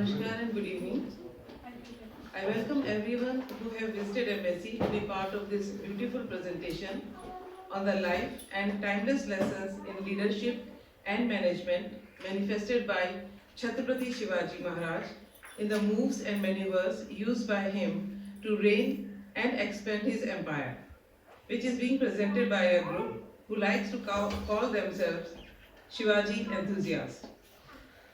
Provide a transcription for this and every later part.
Namaskar and good evening. I welcome everyone who have visited Embassy to be part of this beautiful presentation on the life and timeless lessons in leadership and management manifested by Chhatrapati Shivaji Maharaj in the moves and maneuvers used by him to reign and expand his empire, which is being presented by a group who likes to call themselves Shivaji enthusiasts.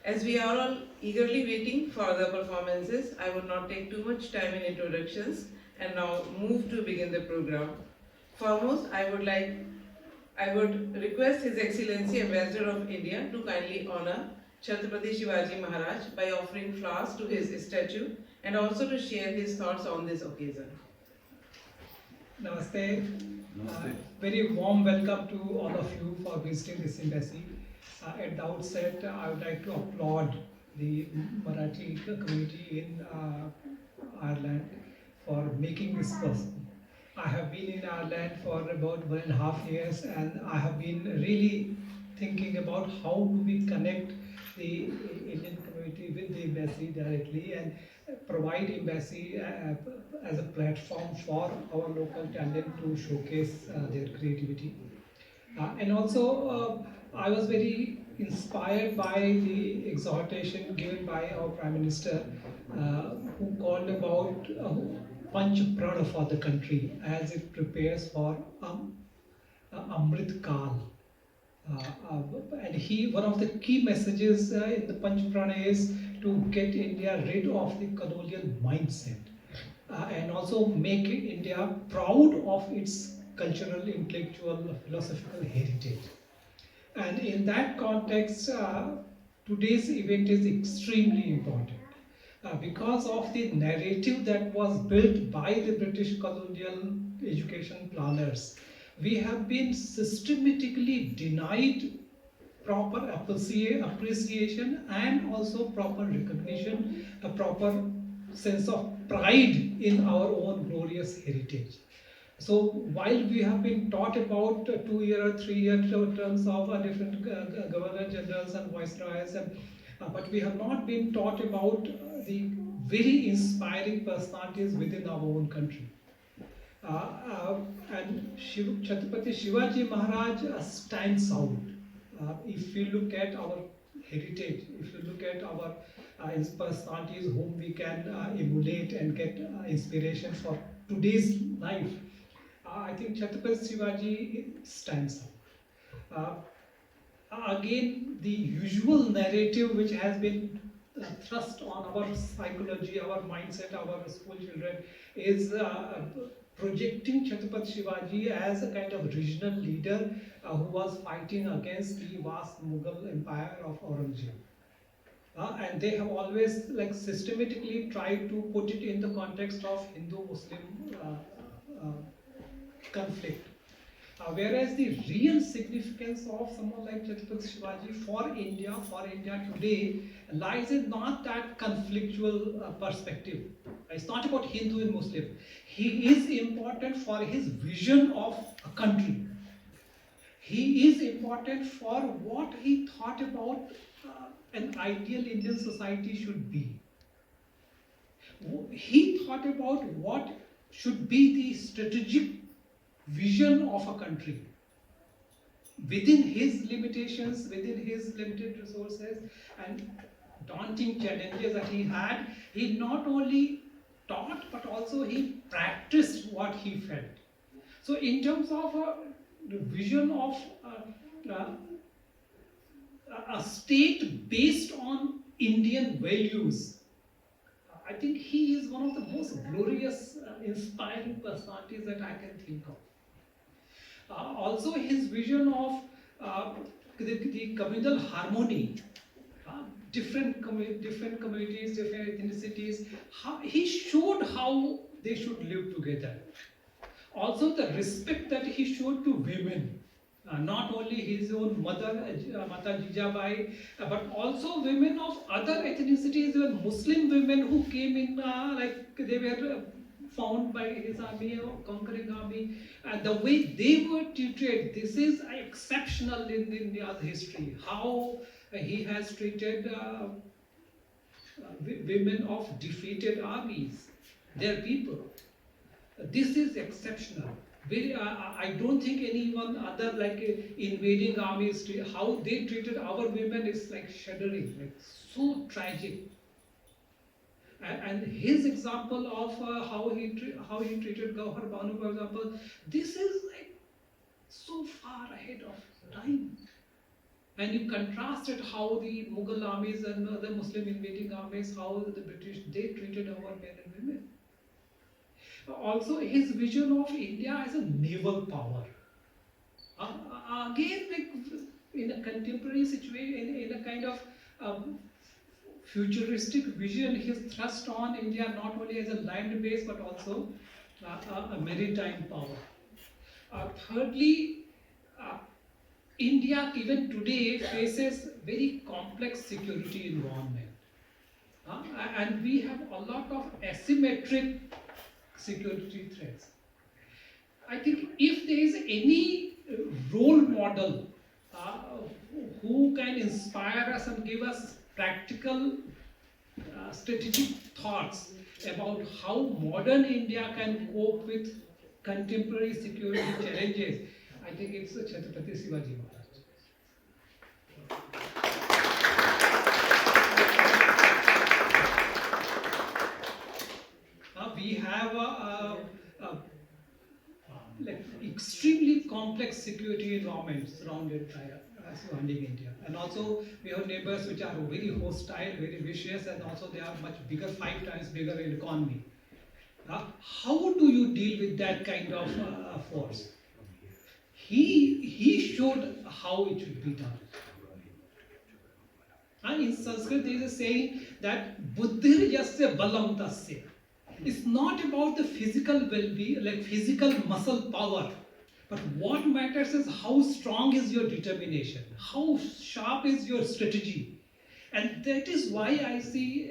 As we are all eagerly waiting for the performances, I will not take too much time in introductions and now move to begin the program. Foremost, I would request His Excellency Ambassador of India to kindly honor Chhatrapati Shivaji Maharaj by offering flowers to his statue and also to share his thoughts on this occasion. Namaste. Namaste. Very warm welcome to all of you for visiting this embassy. At the outset, I would like to applaud the Marathi community in Ireland for making this possible. I have been in Ireland for about 1.5 years, and I have been really thinking about how do we connect the Indian community with the embassy directly and provide embassy as a platform for our local talent to showcase their creativity. And also, I was very inspired by the exhortation given by our Prime Minister, who called about Panch Prana for the country as it prepares for Amrit Kal. And one of the key messages in the Panch Prana is to get India rid of the colonial mindset and also make India proud of its cultural, intellectual, philosophical heritage. And in that context, today's event is extremely important because of the narrative that was built by the British colonial education planners. We have been systematically denied proper appreciation and also proper recognition, a proper sense of pride in our own glorious heritage. So while we have been taught about 2-year or 3-year terms of different governor generals and viceroys, but we have not been taught about the very inspiring personalities within our own country. And Chhatrapati Shivaji Maharaj stands out. If you look at our heritage, if you look at our personalities whom we can emulate and get inspiration for today's life, I think Chhatrapati Shivaji stands out. Again, the usual narrative which has been thrust on our psychology, our mindset, our school children is projecting Chhatrapati Shivaji as a kind of regional leader who was fighting against the vast Mughal empire of Aurangzeb. And they have always systematically tried to put it in the context of Hindu-Muslim conflict. Whereas the real significance of someone like Chhatrapati Shivaji for India today, lies in not that conflictual perspective. It's not about Hindu and Muslim. He is important for his vision of a country. He is important for what he thought about an ideal Indian society should be. He thought about what should be the strategic vision of a country. Within his limitations, within his limited resources and daunting challenges that he had, he not only taught but also he practiced what he felt. So in terms of the vision of a state based on Indian values, I think he is one of the most glorious, inspiring personalities that I can think of. Also his vision of the communal harmony, different communities, different ethnicities, he showed how they should live together. Also the respect that he showed to women, not only his own mother, Mata Jijabai, but also women of other ethnicities, even Muslim women who came in, they were found by his army or conquering army, and the way they were treated, this is exceptional in India's history. How he has treated women of defeated armies, their people. This is exceptional. I don't think anyone other like invading armies, how they treated our women is like shuddering, like so tragic. And his example of how he treated Gauhar Banu, for example, this is like so far ahead of time. And you contrast it how the Mughal armies and other Muslim invading armies, how the British, they treated our men and women. Also, his vision of India as a naval power. Again, like in a contemporary situation, in a kind of futuristic vision, his thrust on India not only as a land base but also a maritime power. Thirdly, India even today faces very complex security environment. And we have a lot of asymmetric security threats. I think if there is any role model who can inspire us and give us practical strategic thoughts about how modern India can cope with contemporary security challenges, I think it's Chhatrapati Shivaji Maharaj. We have like extremely complex security environment surrounding India, and also we have neighbors which are very hostile, very vicious, and also they are much bigger, 5 times bigger in economy. How do you deal with that kind of force? He showed how it should be done. And in Sanskrit there is a saying that buddhir yasya balam tasya. It's not about the physical well-being, like physical muscle power, but what matters is how strong is your determination, how sharp is your strategy. And that is why I see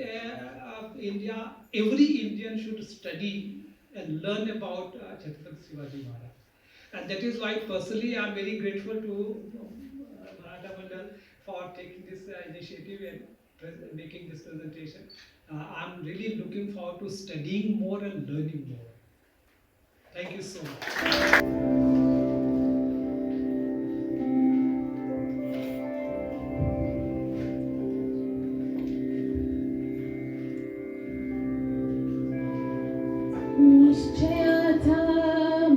India, every Indian should study and learn about Chhatrapati Shivaji Maharaj. And that is why personally I am very grateful to Maratha Mandal for taking this initiative and making this presentation. I'm really looking forward to studying more and learning more. Thank you so much. निश्चयाचा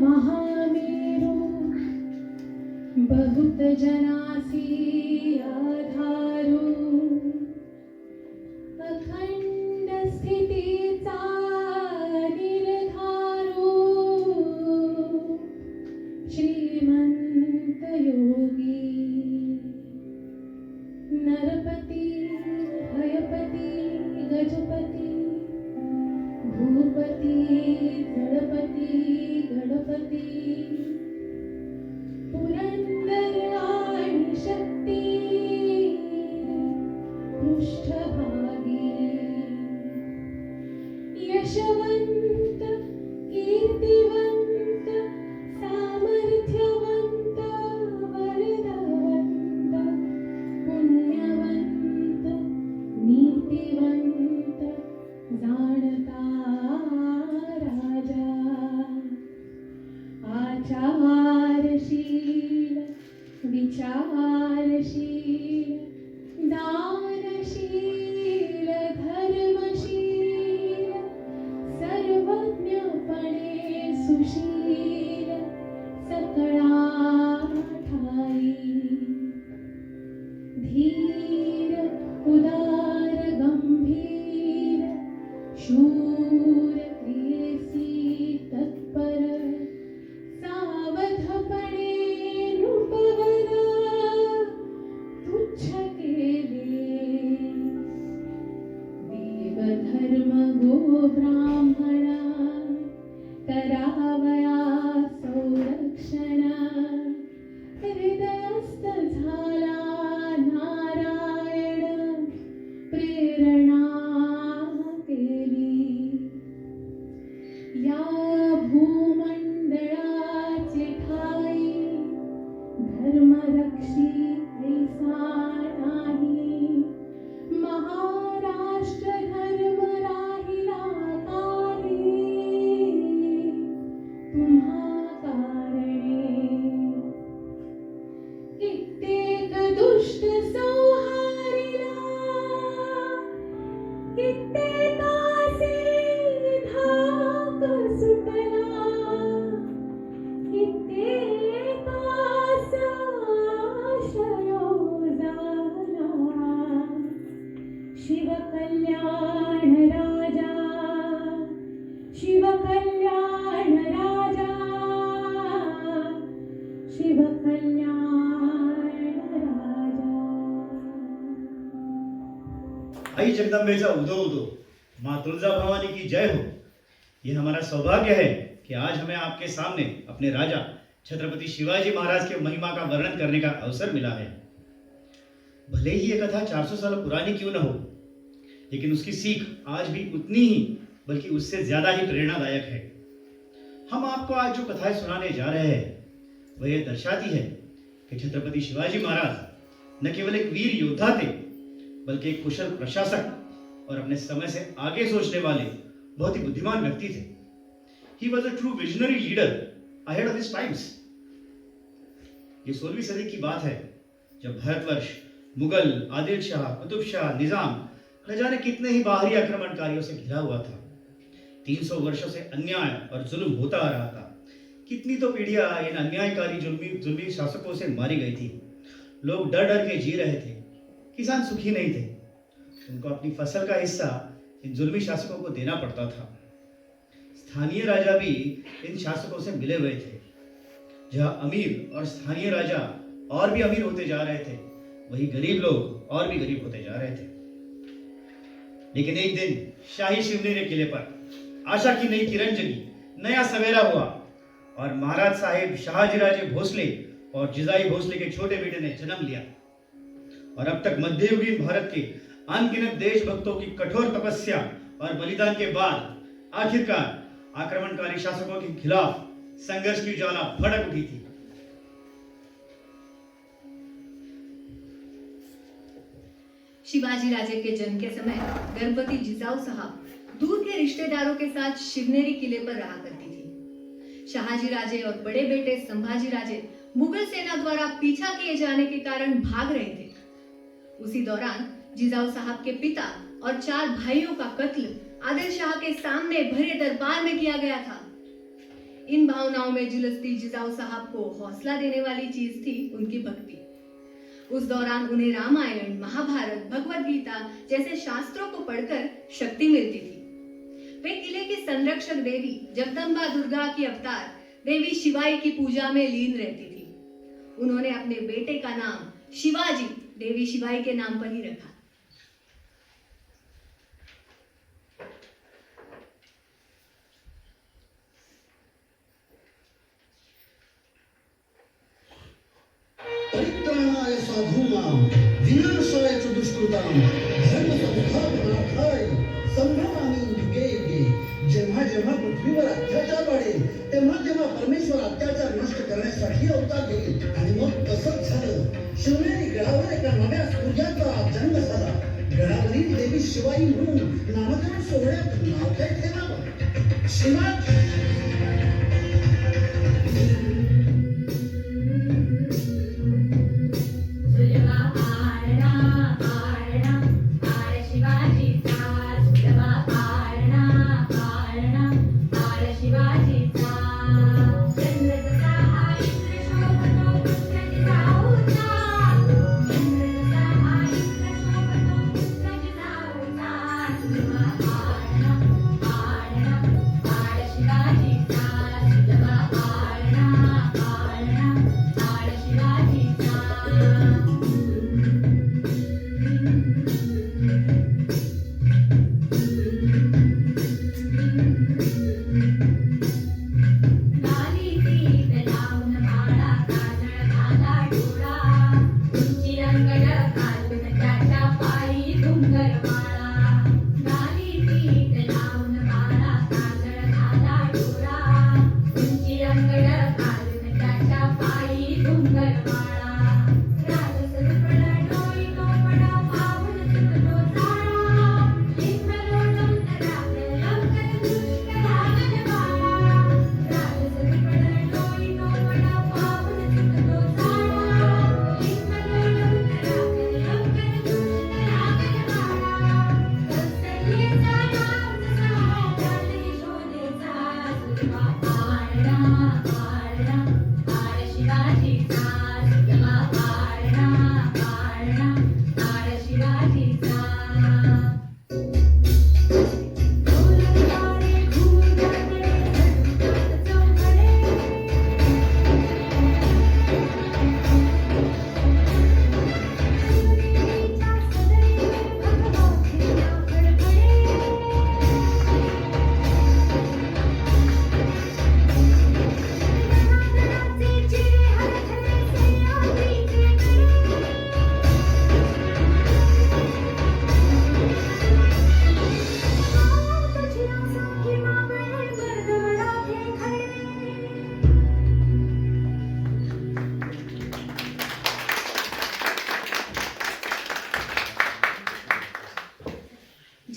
Mahameru बहुत जनासी आधारू अखंड स्थितीचा निर्धारू श्रीमंत योगी नरपती भयपती गजपती भूपति गणपति गणपति पुरंदर आणि शक्ती पृष्ठभागी यशवंत कीर्तिवंत सामर्थ्यवंत वरदवंत पुण्यवंत नीतिवंत जाणता राजा आचारशील विचारशील दानशील धर्मशील सर्वज्ञपणे सुशील सकळा ठाई धीर उदार गंभीर शूर क्रियेसी तत्पर सावधपणे नृपवर तुच्छ केले देवधर्म गो ब्राह्मणा करावया संरक्षण हृदयस्थ झाला नारायण प्रेरणा केली या भूमंडळाची ठाई धर्मरक्षी ऐसा नाही महाराष्ट्र आई जगदंबेचा उदो उदो, माँ तुलजा भवानी की जय हो। यह हमारा सौभाग्य है कि आज हमें आपके सामने अपने राजा छत्रपति शिवाजी महाराज के महिमा का वर्णन करने का अवसर मिला है। भले ही ये कथा 400 साल पुरानी क्यों न हो, लेकिन उसकी सीख आज भी उतनी ही बल्कि उससे ज्यादा ही प्रेरणादायक है। हम आपको आज जो कथाएं सुनाने जा रहे हैं वह यह दर्शाती है कि छत्रपति शिवाजी महाराज न केवल एक वीर योद्धा थे, बल्कि एक कुशल प्रशासक और अपने समय से आगे सोचने वाले बहुत ही बुद्धिमान व्यक्ति थे। He was a true visionary leader ahead of his times. ये 16वीं सदी की बात है जब भारतवर्ष मुगल, आदिल शाह, कुतुब शाह, निजाम न जाने कितने ही बाहरी आक्रमणकारियों से घिरा हुआ था। 300 वर्षों से अन्याय और जुल्म होता आ रहा था। कितनी तो पीढ़ियां इन अन्यायकारी जुल्मी शासकों से मारी गई थी। लोग डर डर के जी रहे थे। किसान सुखी नहीं थे। उनको अपनी फसल का हिस्सा इन जुल्मी शासकों को देना पड़ता था। स्थानीय राजा भी इन शासकों से मिले हुए थे। जहां अमीर और स्थानीय राजा और भी अमीर होते जा रहे थे, वही गरीब लोग और भी गरीब होते जा रहे थे। लेकिन एक दिन शाही शिवनेरी किले पर आशा की नई किरण जगी, नया सवेरा हुआ और महाराज साहेब शाहजीराजे भोसले और जिजाई भोसले के छोटे बेटे ने जन्म लिया। और अब तक मध्ययुगीन भारत के अनगिनत देशभक्तों की कठोर तपस्या और बलिदान के बाद आखिरकार आक्रमणकारी शासकों के खिलाफ संघर्ष की ज्वाला भड़क उठी थी। शिवाजी राजे के जन्म के समय गर्भवती जिजाऊ साहब दूर के रिश्तेदारों के साथ शिवनेरी किले पर रहा करती थी। शाहजी राजे और बड़े बेटे संभाजी राजे मुगल सेना द्वारा पीछा किए जाने के कारण भाग रहे थे। उसी दौरान जिजाऊ साहब के पिता और 4 भाइयों का कत्ल आदिल शाह के सामने भरे दरबार में किया गया था। इन भावनाओं में झुलसती जिजाऊ साहब को हौसला देने वाली चीज थी उनकी भक्ति। उस दौरान उन्हें रामायण, महाभारत, भगवद गीता जैसे शास्त्रों को पढ़कर शक्ति मिलती थी। वे किले की संरक्षक देवी जगदम्बा दुर्गा की अवतार देवी शिवाई की पूजा में लीन रहती थी। उन्होंने अपने बेटे का नाम शिवाजी देवी शिवाई के नाम पर ही रखा। परित्राणाय साधूनां विनाशाय च दुष्कृतां धर्मसंस्थापनार्थाय संभ्रमामि युगे युगे। जेव्हा जेव्हा पृथ्वीवर अत्याचार वाढेल तेव्हा तेव्हा परमेश्वर अत्याचार नष्ट करण्यासाठी अवतार घेईल। आणि मग तसंच झालं। शिवनेरी गडावर एका नव्या सूर्याचा जन्म झाला। गडावरील देवी शिवाई म्हणून नामकरण सोहळ्यात नाव काय ठेवावं? शिवाजी। Shivaji.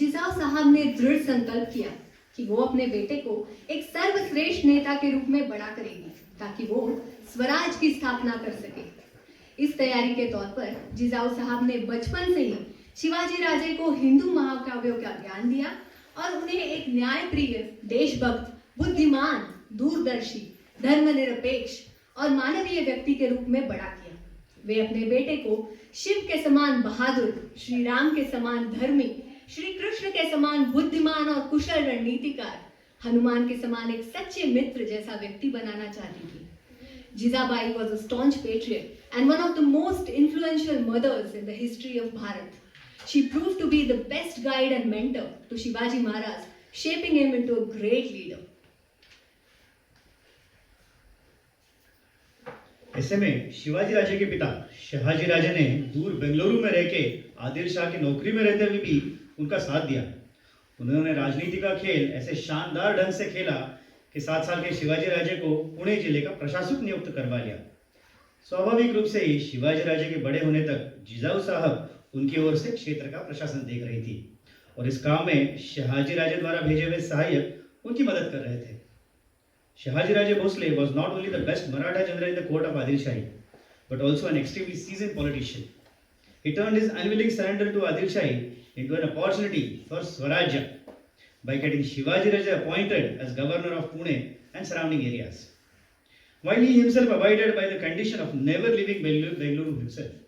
जिजाऊ साहब ने दृढ़ संकल्प किया कि वो अपने बेटे को एक सर्वश्रेष्ठ नेता के रूप में बड़ा करेगी ताकि वो स्वराज की स्थापना कर सके। इस तैयारी के तौर पर जिजाऊ साहब ने बचपन से ही शिवाजी राजे को हिंदू महाकाव्यों का ज्ञान दिया और उन्हें एक न्यायप्रिय, देशभक्त, बुद्धिमान, दूरदर्शी, धर्मनिरपेक्ष और मानवीय व्यक्ति के रूप में बड़ा किया। वे अपने बेटे को शिव के समान बहादुर, श्री राम के समान धर्मी, श्री कृष्ण के समान बुद्धिमान और कुशल रणनीतिकार, हनुमान के समान एक सच्चे मित्र जैसा व्यक्ति बनाना चाहती थी। Jizabai was a staunch patriot and one of the most influential mothers in the history of Bharat. She proved to be the best guide and mentor to Shivaji Maharaj, shaping him into a great leader. ऐसे में शिवाजी राजे के पिता शहाजी राजे ने दूर बेंगलुरु में रह के आदिल शाह की नौकरी में रहते हुए भी उनका साथ दिया। उन्होंने राजनीति का खेल ऐसे शानदार ढंग से खेला कि 7 साल के शिवाजी राजे को पुणे जिले का प्रशासक नियुक्त करवा लिया। स्वाभाविक रूप से ही शिवाजी राजे के बड़े होने तक जिजाऊ साहब उनकी ओर से क्षेत्र का प्रशासन देख रही थी और इस काम में शहाजी राजे द्वारा भेजे हुए सहायक उनकी मदद कर रहे थे। Shahaji Raje Bhosle was not only the best Maratha general in the court of Adil Shahi, but also an extremely seasoned politician. He turned his unwilling surrender to Adil Shahi into an opportunity for Swarajya by getting Shivaji Raje appointed as governor of Pune and surrounding areas, while he himself abided by the condition of never leaving Bengaluru himself.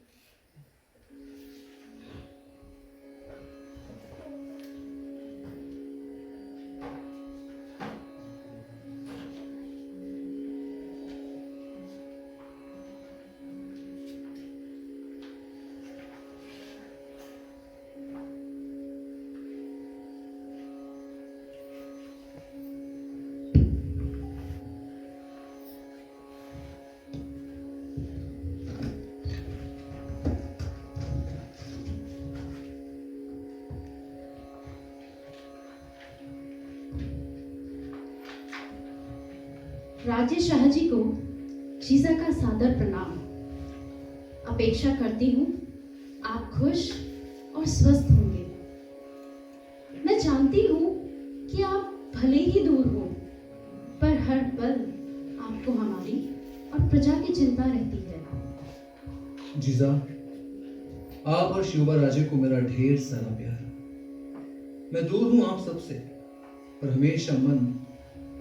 राजे शाह जी को जीजा का सादर प्रणाम। अपेक्षा करती हूँ आप खुश और स्वस्थ होंगे। मैं जानती हूँ कि आप भले ही दूर हो, पर हर पल आपको हमारी और प्रजा की चिंता रहती है। जीजा, आप और शिवबा राजे को मेरा ढेर सारा प्यार। मैं दूर हूँ आप सबसे, पर हमेशा मन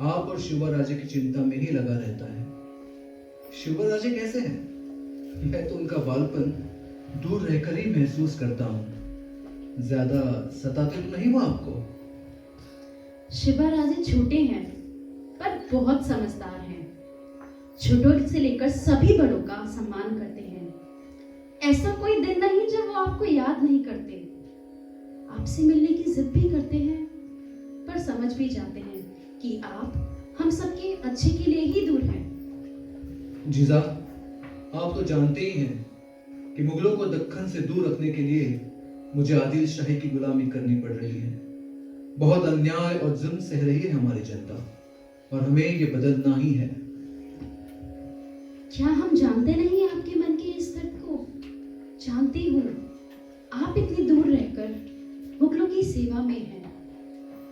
आप और शिवबा राजे की चिंता में ही लगा रहता है। शिवबा राजे कैसे हैं? मैं तो उनका बालपन दूर रहकर ही महसूस करता हूँ। ज्यादा सताते तो नहीं वो आपको? शिवा राजे छोटे हैं, पर बहुत समझदार हैं। छोटों से लेकर सभी बड़ों का सम्मान करते हैं। ऐसा कोई दिन नहीं जब वो आपको याद नहीं करते। आपसे मिलने की जिद भी करते हैं, पर समझ भी जाते हैं कि आप हम सबके अच्छे के लिए ही दूर हैं। जीजा, आप तो जानते ही हैं कि मुगलों को दक्कन से दूर रखने के लिए मुझे आदिल शाही की गुलामी करनी पड़ रही है। बहुत अन्याय और जुल्म सह रही है हमारी जनता, और हमें ये बदलना ही है। क्या हम जानते नहीं आपके मन के इस दर्द को? जानती हूँ आप इतनी दूर रहकर मुगलों की सेवा में हैं,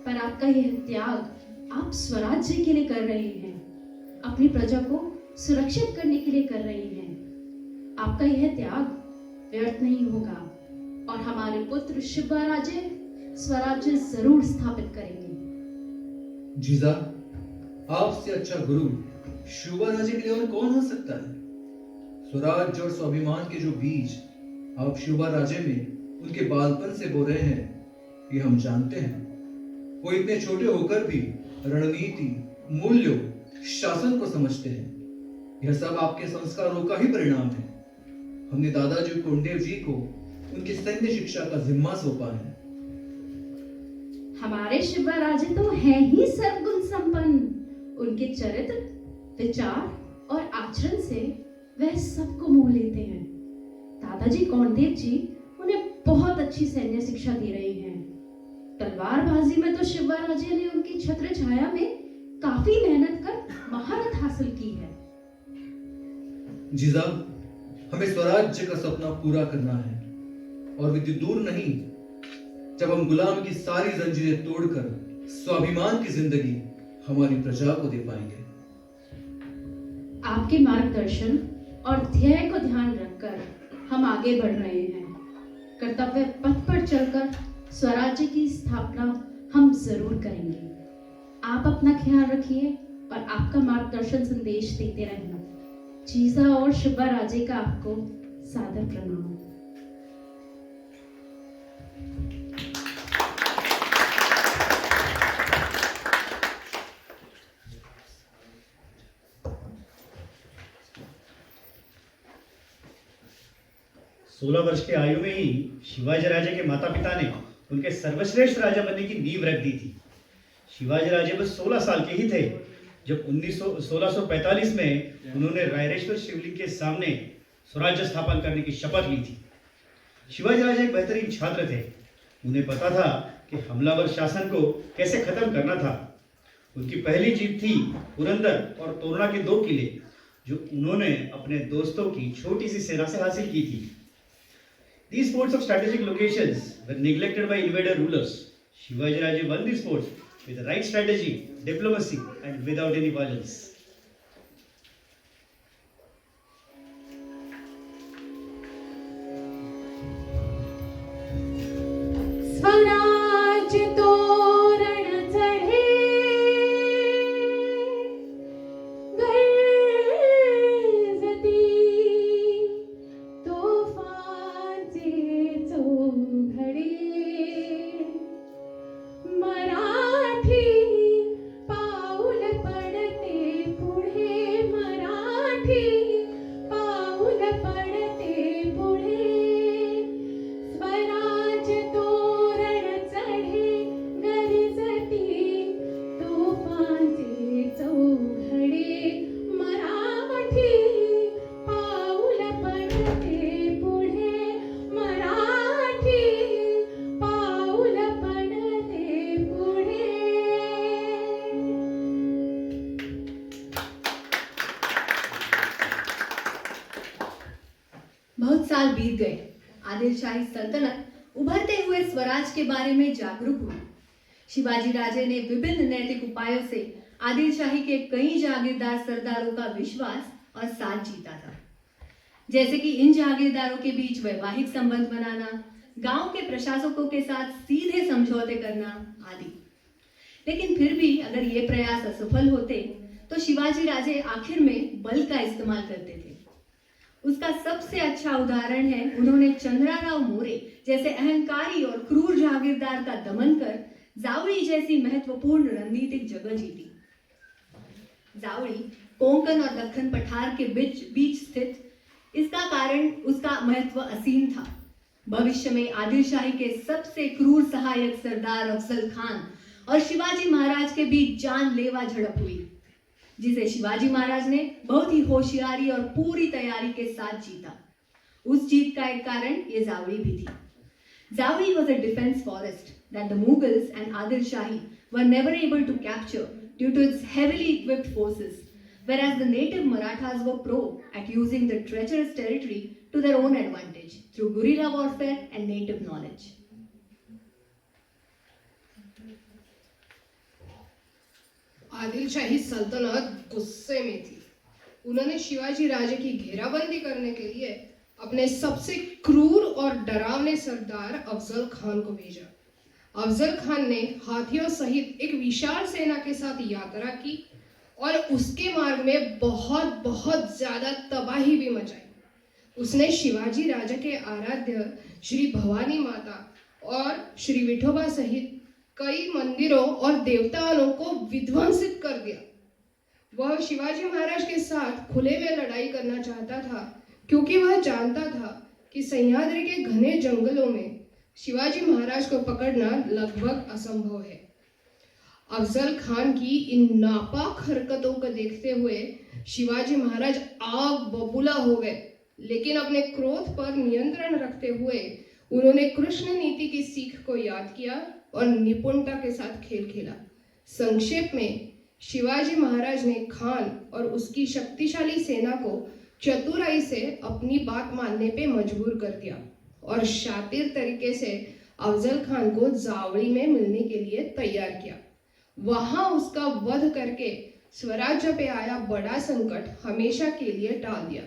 पर आपका यह त्याग आप स्वराज्य के लिए कर रहे हैं, अपनी प्रजा को सुरक्षित करने के लिए कर रहे हैं। आपका यह त्याग व्यर्थ नहीं होगा और हमारे पुत्र शिवा राजे स्वराज्य जरूर स्थापित करेंगे। जीजा, आपसे अच्छा गुरु शिवा राजे के लिए और कौन हो सकता है? स्वराज्य और स्वाभिमान के जो बीज आप शिवा राजे में उनके बालपन से बो रहे हैं, ये हम जानते हैं। वो इतने छोटे होकर भी रणनीति, मूल्यों, शासन को समझते हैं। यह सब आपके संस्कारों का ही परिणाम है। हमने दादाजी कोंडेव जी को उनकी सैन्य शिक्षा का जिम्मा सौंपा है। हमारे शिवा राजे तो हैं ही सर्वगुण संपन्न। उनके चरित्र, विचार और आचरण से वह सबको मोह लेते हैं। दादाजी कौंडेव जी उन्हें बहुत अच्छी सैन्य शिक्षा दे रहे हैं। तलवारबाजी में तो शिवा राजे ने उनकी छत्र छाया में काफी मेहनत कर महारत हासिल की है। जीजा, हमें स्वराज्य का सपना पूरा करना है और विधि दूर नहीं, जब हम गुलाम की सारी जंजीरें तोड़कर स्वाभिमान की जिंदगी हमारी प्रजा को दे पाएंगे। आपके मार्गदर्शन और ध्येय को ध्यान रखकर हम आगे बढ़ रहे हैं। कर्तव्य पथ पर चलकर स्वराज्य की स्थापना हम जरूर करेंगे। आप अपना ख्याल रखिए और आपका मार्गदर्शन संदेश देते रहना। जीजा और शिवा राजे का आपको सादर प्रणाम। सोलह वर्ष की आयु में ही शिवाजी राजे के माता पिता ने उनके सर्वश्रेष्ठ राजा बनने की नींव रख दी थी। शिवाजी राजे बस 16 साल के ही थे जब 1645 में उन्होंने रायरेश्वर शिवलिंग के सामने स्वराज्य स्थापन करने की शपथ ली थी। शिवाजी राजे एक बेहतरीन छात्र थे। उन्हें पता था कि हमलावर शासन को कैसे खत्म करना था। उनकी पहली जीत थी पुरंदर और तोरना के 2 किले, जो उन्होंने अपने दोस्तों की छोटी सी सेना से हासिल की थी। These forts of strategic locations were neglected by invader rulers. Shivaji Raje won these forts with the right strategy, diplomacy, and without any violence. Swaraj तोरण चढ़े गरजती तूफान से चौघड़े मराठी पाऊल पडते पुढे मराठी पाऊल पडते पुढे स्वराज तोरण चढे गरजती तूफानचे चौघडे मराठी पाऊल पडते पुढे मराठी पाऊल पडते पुढे। बहुत साल बीत गए। आदिल शाही सल्तनत उभरते हुए स्वराज के बारे में जागरूक हुई। शिवाजी राजे ने विभिन्न नैतिक उपायों से आदिल शाही के कई जागीरदार सरदारों का विश्वास और साथ जीता था, जैसे कि इन जागीरदारों के बीच वैवाहिक संबंध बनाना, गांव के प्रशासकों के साथ सीधे समझौते करना आदि। लेकिन फिर भी अगर ये प्रयास असफल होते तो शिवाजी राजे आखिर में बल का इस्तेमाल करते थे। उसका सबसे अच्छा उदाहरण है उन्होंने चंद्राराव मोरे जैसे अहंकारी और क्रूर जागीरदार का दमन कर जावड़ी जैसी महत्वपूर्ण रणनीतिक जगह जीती। जावड़ी कोंकण और दक्कन पठार के बीच स्थित, इसका कारण उसका महत्व असीम था। भविष्य में आदिल शाही के सबसे क्रूर सहायक सरदार अफजल खान और शिवाजी महाराज के बीच जानलेवा झड़प हुई, जिसे शिवाजी महाराज ने बहुत ही होशियारी और पूरी तैयारी के साथ जीता। उस जीत का एक कारण ये जावड़ी भी थी। Zawadi was a defense forest that the Mughals and Adil Shahi were never able to capture due to its heavily equipped forces, whereas the native Marathas were pro at using the treacherous territory to their own advantage through guerrilla warfare and native knowledge. Adil शाही सल्तनत गुस्से में थी। उन्होंने शिवाजी राजे की घेराबंदी करने के लिए अपने सबसे क्रूर और डरावने सरदार अफजल खान को भेजा। अफजल खान ने हाथियों सहित एक विशाल सेना के साथ यात्रा की और उसके मार्ग में बहुत ज्यादा तबाही भी मचाई। उसने शिवाजी राजा के आराध्य श्री भवानी माता और श्री विठोबा सहित कई मंदिरों और देवताओं को विध्वंसित कर दिया। वह शिवाजी महाराज के साथ खुले में लड़ाई करना चाहता था, क्योंकि वह जानता था कि सह्याद्री के घने जंगलों में शिवाजी महाराज को पकड़ना लगभग असंभव है। अफजल खान की इन नापाक हरकतों को देखते हुए शिवाजी महाराज आग बबूला हो गए, लेकिन अपने क्रोध पर नियंत्रण रखते हुए उन्होंने कृष्ण नीति की सीख को याद किया और निपुणता के साथ खेल खेला। संक्षेप में शिवाजी महाराज ने खान और उसकी शक्तिशाली सेना को चतुराई से अपनी बात मानने पे मजबूर कर दिया और शातिर तरीके से अफजल खान को जावड़ी में मिलने के लिए तैयार किया। वहां उसका वध करके स्वराज्य पे आया बड़ा संकट हमेशा के लिए टाल दिया।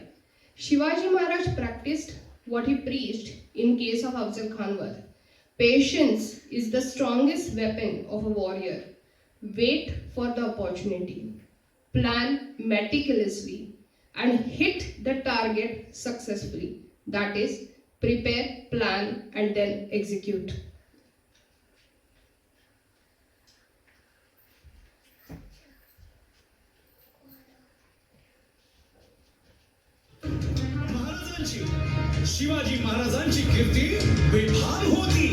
Shivaji Maharaj practiced what he preached in case of Afzal Khan वध. Patience is the strongest weapon of a warrior. Wait for the opportunity. Plan meticulously and hit the target successfully. That is, prepare, plan, and then execute. Shivaji महाराजांची कीर्ती बेफाम होती.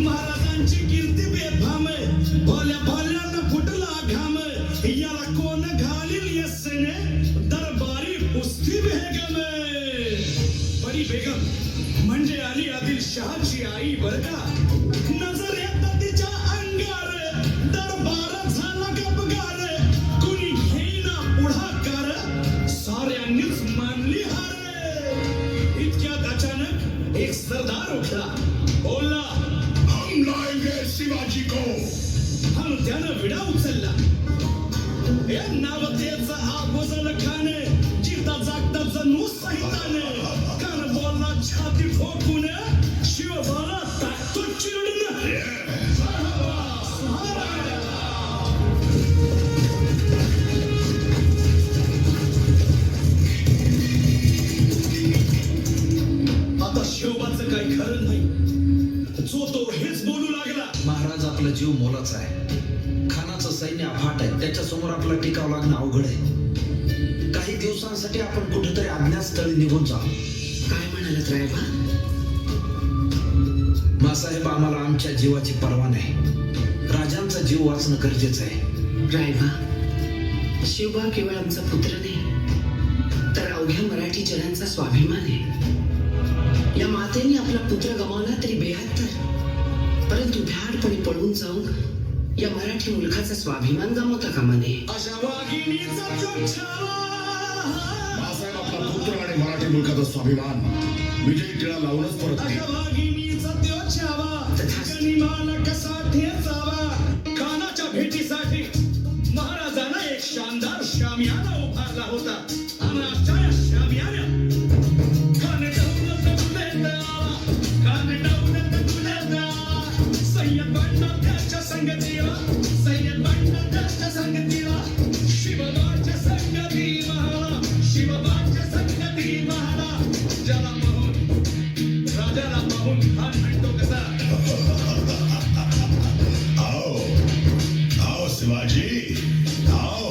महाराजांची कीर्ती बेफाम, भोल्या भोल्यांना फुटला घाम. याला कोण घालील यस्सेने, दरबारी पुस्ती बेगम. बडी बेगम म्हणजे अली आदिलशहाची आई बर का. नजर येतात तिच्या अंगार, दरबार झाला गपगार. कुणी घेईना पुढाकार, साऱ्यांनीच मानली हार. इतक्यात अचानक एक सरदार उठला, बोलला, हम लाएंगे शिवाजी को. हम त्यानं विडा उचलला. या नावतेचा अफजल खान, जिता जागता जणू सैतान. कान बोलला छाती ठोकून, शिवबाला टाकतो चिरडून. आता शिवबाचं काही खरं नाही. जो तो हेच बोलू लागला. महाराज, आपला जीव मोलाचा आहे. खानाचं सैन्य अफाट आहे, त्याच्यासमोर आपला टिकाव लागणं अवघड आहे. काही दिवसांसाठी आपण कुठेतरी अज्ञातस्थळी निघून जाऊ. काय म्हणालात रायबा? मासाहेब, आम्हाला आमच्या जीवाची पर्वा नाही. राजांचा जीव वाचणं गरजेचं आहे. रायबा, शिवबा केवळ आमचा पुत्र नाही, तर अवघ्या मराठी जनांचा स्वाभिमान आहे. या मातेने आपला पुत्र गमावला तरी बेहत्तर, परंतु भ्याडपणे पळून जाऊन या मराठी मुलखाचा स्वाभिमान गमावता कामा नये. अशा वाघिणीचा चोच्छावा. मासाहेब, आपला पुत्र आणि मराठी मुलखाचा स्वाभिमान विजयी टिळा लावूनच परत येईल. अशा वाघिणीचा चोच्छावा, गनिमाला कसा ठेचावा. खानाच्या भेटीसाठी महाराजांना एक शानदार शामियाना उभारला होता. आणि अशा या शामियाना खान दौलत तुले द्यावा, खान दौलत तुले द्यावा. सय्यद बंडा त्याच्या संगतीला, सय्यद बंडा त्याच्या संगतीला. शिवबाच्या संगती महारा, शिवबाच्या संगती महारा. ज्याला पाहून राजाला पाहून खान म्हणतो कसा, आओ आओ शिवाजी, आओ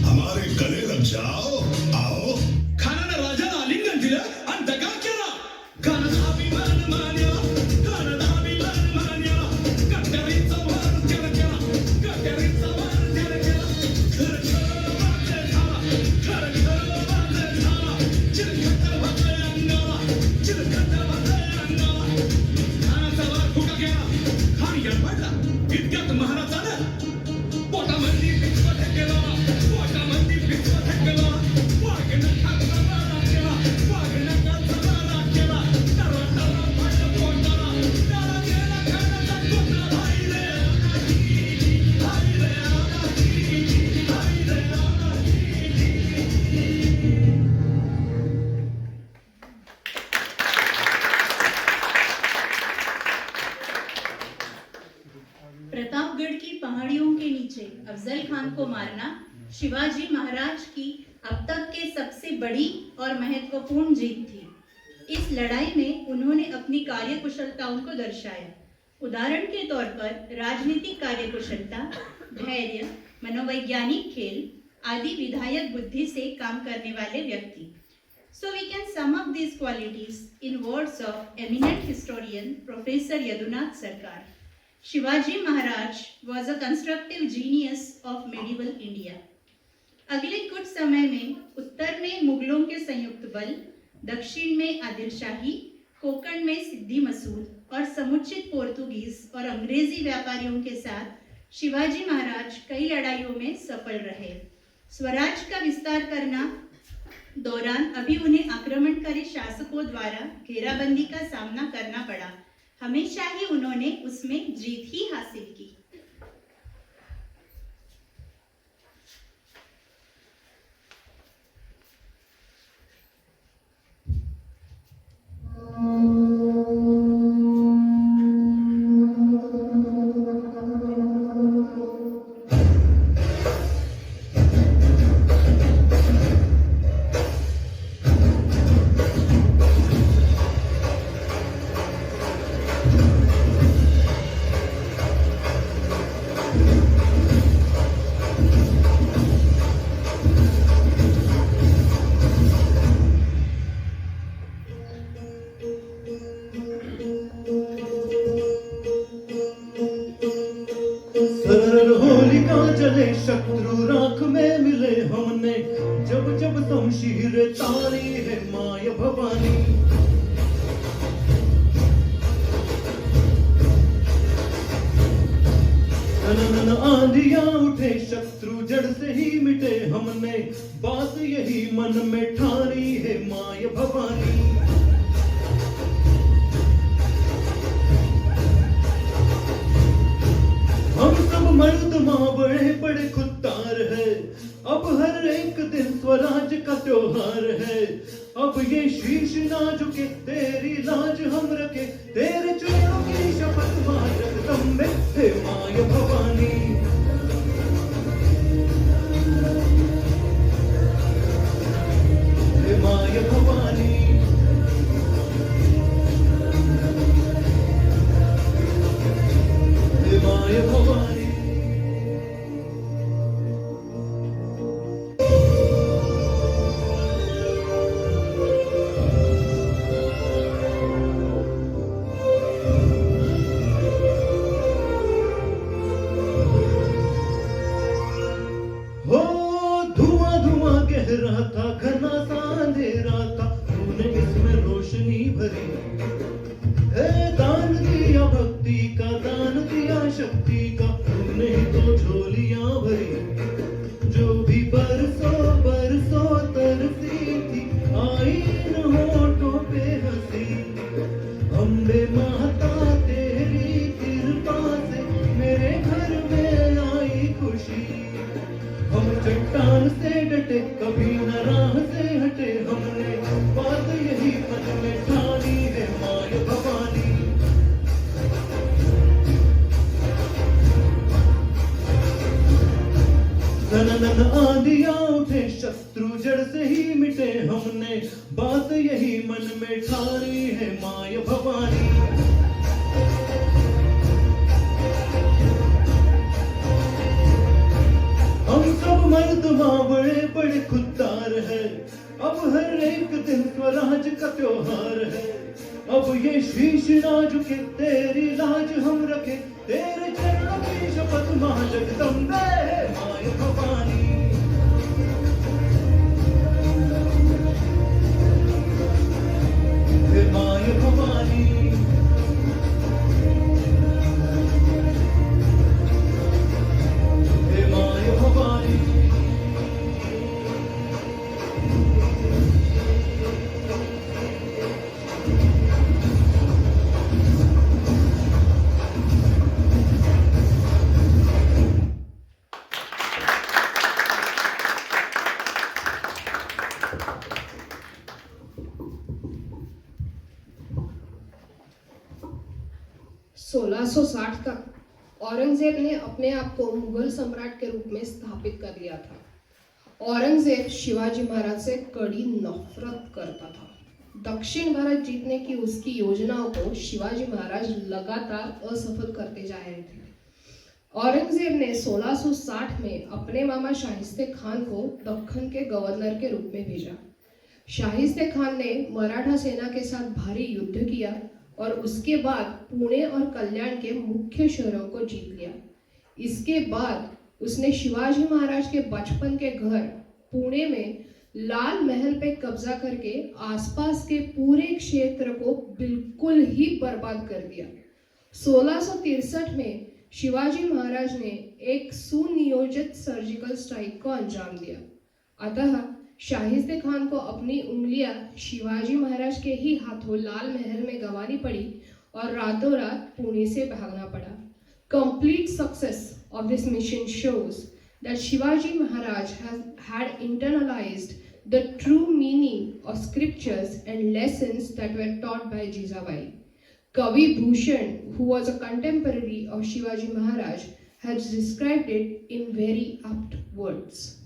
हमारे गले लग जाओ. आओ. खानानं राजाला आलिंगन दिलं आणि दगा केला. खानाचा अभिमान मान्याला, खानाचा अभिमान मान्याला. कट्यारीचा वार त्याला केला, कट्यारीचा वार त्याला केला. खरं खरं वाजले झाला, खरं खरं वाजले झाला. चिरखत वाजले अंगाला, चिरखत वाजले अंगाला. खानाचा वार फुका गेला. खान यडपडला. इतक्यात महाराजानं पोटामध्ये पिचवट केला, पोटामध्ये पिचवट केला. वाघनं खाचा मारा केला, वाघनं खाचा मारा केला. टरा टरा फाटलं पोटाला, टरा गेला खानाचा कोपरा. हाय रे अनाजी, हाय रे अनाजी, हाय रे प्रतापगढ़ की पहाड़ियों के नीचे अफजल खान को मारना शिवाजी महाराज की अब तक के सबसे बड़ी और महत्वपूर्ण जीत थी। इस लड़ाई में उन्होंने अपनी कार्यकुशलताओं को दर्शाया। उदाहरण के तौर पर राजनीतिक कार्यकुशलता, धैर्य, मनोवैज्ञानिक खेल आदि विधायक बुद्धि से काम करने वाले व्यक्ति। So we can sum up these qualities in words of eminent historian Professor Yadunath Sarkar. Shivaji Maharaj was a constructive genius of medieval India. अगले कुछ समय में उत्तर में मुगलों के संयुक्त बल, दक्षिण में आदिल शाही, कोंकण में सिद्दी मसूद और समुचित पोर्तुगीज और अंग्रेजी व्यापारियों के साथ शिवाजी महाराज कई लड़ाइयों में सफल रहे। स्वराज का विस्तार करना दौरान अभी उन्हें आक्रमणकारी शासकों द्वारा घेराबंदी का सामना करना पड़ा। हमेशा ही उन्होंने उसमें जीत ही हासिल की। सरल होलिका जले शत्रु राख में मिले हमने, जब जब शमशीर तारी है माय भवानी। नन आंधियां उठे शत्रु जड़ से ही मिटे हमने, बात यही मन में ठानी है माय भवानी। हम सब मर्द माँ बड़े बड़े खुद्दार है, अब हर एक दिन स्वराज का त्योहार है। अब ये शीश ना झुके, तेरी लाज हम रखे, तेरे चरणों की शपथ माँ जगदम्बे हे माय भवानी। हे माय भवानी, हे माय भवानी। हो धुआं धुआं कह रहा था, घना सा अंधेरा था, तूने इसमें रोशनी भरी। है दान दिया भक्ति का, दान दिया शक्ति का, तूने ही तो झोलियां भरी। जो भी बरसों बरसों तरसी थी, आई न होठों पे हंसी। अम्बे माता तेरी कृपा से मेरे घर में आई खुशी। हम चट्टान से डटे, कभी न राह से हटे, हमने बात यही मन में ठानी है माय भवानी। नन आंधियां उठे शत्रु जड़ से ही मिटे हमने, बात यही मन में ठानी है माय भवानी। हम सब मर्द माँ बड़े बड़े खुद्दार है, अब हर एक दिन स्वराज का त्योहार है। अब ये शीश ना झुके, तेरी लाज हम रखे, तेरे चरणों की शपथ माँ जगदम्बे हे माय भवानी। हे माय भवानी, हे माय भवानी। (1660) तक औरंगजेब ने अपने आप को मुगल सम्राट के रूप में स्थापित कर लिया था। औरंगजेब शिवाजी महाराज से कड़ी नफरत करता था। दक्षिण भारत जीतने की उसकी योजनाओं को शिवाजी महाराज लगातार असफल करते जा रहे थे। औरंगजेब ने 1660 में अपने मामा शाहिस्ते खान को दक्कन के गवर्नर के रूप में भेजा। शाहिस्ते खान ने मराठा सेना के साथ भारी युद्ध किया और उसके बाद पुणे और कल्याण के मुख्य शहरों को जीत लिया। इसके बाद उसने शिवाजी महाराज के बचपन के घर पुणे में लाल महल पे कब्जा करके आसपास के पूरे क्षेत्र को बिल्कुल ही बर्बाद कर दिया। 1663 में शिवाजी महाराज ने एक सुनियोजित सर्जिकल स्ट्राइक को अंजाम दिया। अतः शाहिस्ते खान को अपनी उंगलियां शिवाजी महाराज के ही हाथों लाल महल में गंवानी पड़ी और रातों रात पुणे से भागना पड़ा। Complete success of this mission shows that Shivaji Maharaj had internalized the true meaning of scriptures and lessons that were taught by Jizabai. Kavi Bhushan, who was a contemporary of Shivaji Maharaj, has described it in very apt words.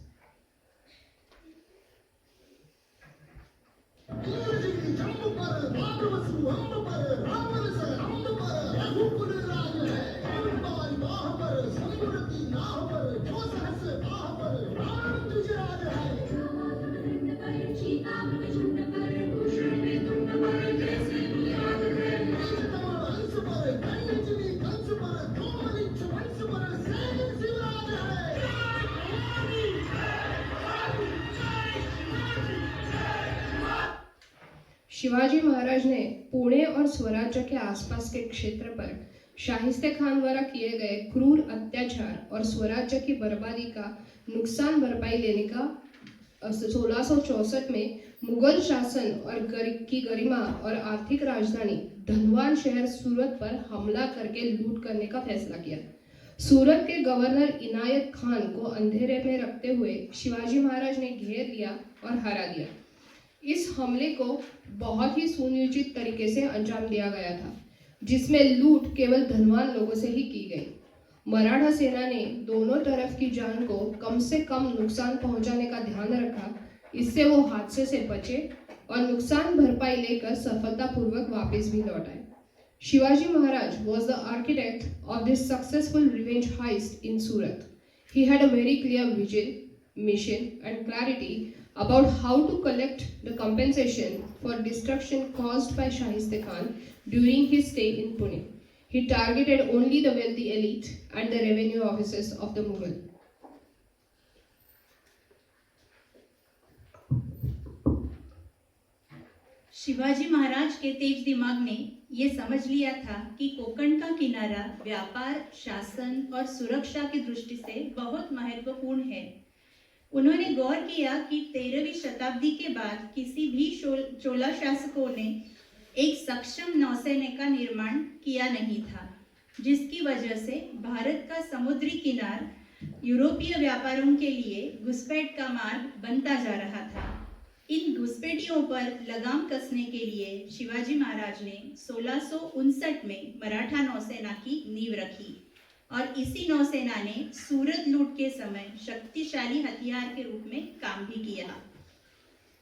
Shivaji Maharaj ने पुणे और स्वराज्य के आसपास के क्षेत्र पर शाहिस्ते खान द्वारा किए गए क्रूर अत्याचार और स्वराज्य की बर्बादी का नुकसान भरपाई लेने का 1664 में मुगल शासन और की गरिमा और आर्थिक राजधानी धनवान शहर सूरत पर हमला करके लूट करने का फैसला किया। सूरत के गवर्नर इनायत खान को अंधेरे में रखते हुए शिवाजी महाराज ने घेर लिया और हरा दिया। इस हमले को बहुत ही सुनियोजित तरीके से अंजाम दिया गया था, जिसमें लूट केवल धनवान लोगों से ही की गई। मराठा सेना ने दोनों तरफ की जान को कम से कम नुकसान पहुंचाने का ध्यान रखा, इससे वो हादसे से बचे और नुकसान भरपाई लेकर सफलतापूर्वक वापस भी लौट आए। Shivaji Maharaj was the architect of this successful revenge heist in Surat. He had a very clear vision, mission and clarity about how to collect the compensation for destruction caused by Shahister Khan during his stay in Pune. He targeted only the wealthy elite and the revenue officers of the Mughal. Shivaji Maharaj के तेज दिमाग ने ये समझ लिया था कि कोंकण का किनारा व्यापार, शासन और सुरक्षा की दृष्टि से बहुत महत्वपूर्ण है। उन्होंने गौर किया कि 13वीं शताब्दी के बाद किसी भी चोला शासकों ने एक सक्षम नौसेना का निर्माण किया नहीं था, जिसकी वजह से भारत का समुद्री किनार यूरोपीय व्यापारों के लिए घुसपैठ का मार्ग बनता जा रहा था। इन घुसपैठियों पर लगाम कसने के लिए शिवाजी महाराज ने 1659 में मराठा नौसेना की नींव रखी और इसी नौसेना ने सूरत लूट के समय शक्तिशाली हथियार के रूप में काम भी किया।